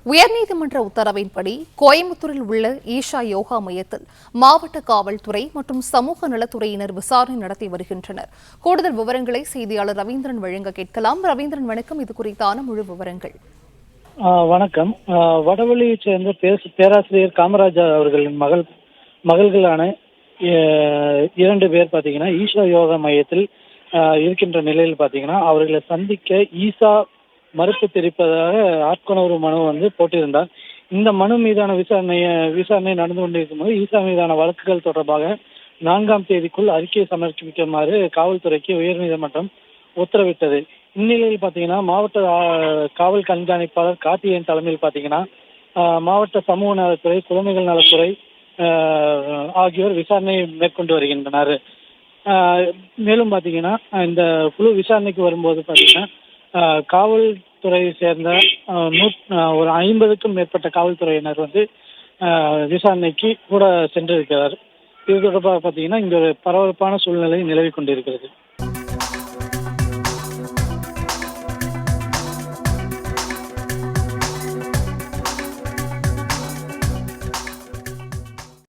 உயர்நீதிமன்ற உத்தரவின்படி கோயம்புத்தூரில் உள்ள ஈஷா யோகா மையத்தில் மாவட்ட காவல்துறை மற்றும் சமூக நலத்துறையினர் விசாரணை நடத்தி வருகின்றனர். கூடுதல் விவரங்களை செய்தியாளர் ரவீந்திரன் வழங்க கேட்கலாம். ரவீந்திரன், வணக்கம். இது குறித்தான முழு விவரங்கள். வணக்கம். வடவள்ளியைச் சேர்ந்த பேராசிரியர் காமராஜ் அவர்களின் மகள்களான 2 பேர் பார்த்தீங்கன்னா ஈஷா யோகா மையத்தில் இருக்கின்ற நிலையில் பார்த்தீங்கன்னா அவர்களை சந்திக்க ஈசா மறுப்பு தெரிவிப்பதாக ஆட்கொணர்வு மனு போட்டிருந்தார். இந்த மனு மீதான விசாரணை நடந்து கொண்டிருக்கும் போது ஈசா மீதான வழக்குகள் தொடர்பாக 4ஆம் தேதிக்குள் அறிக்கையை சமர்ப்பிக்குமாறு காவல்துறைக்கு உயர்நீதிமன்றம் உத்தரவிட்டது. இந்நிலையில் பார்த்தீங்கன்னா மாவட்ட காவல் கண்காணிப்பாளர் கார்த்திகேயன் தலைமையில் பார்த்தீங்கன்னா மாவட்ட சமூக நலத்துறை, குழந்தைகள் நலத்துறை ஆகியோர் விசாரணை மேற்கொண்டு வருகின்றனர். மேலும் பார்த்தீங்கன்னா இந்த குழு விசாரணைக்கு வரும்போது பார்த்தீங்கன்னா காவல்துறையை சேர்ந்த ஒரு 50க்கும் மேற்பட்ட காவல்துறையினர் விசாரணைக்கு கூட சென்றிருக்கிறார். இது தொடர்பாக பார்த்தீங்கன்னா இங்க ஒரு பரபரப்பான சூழ்நிலை நிலவி கொண்டிருக்கிறது.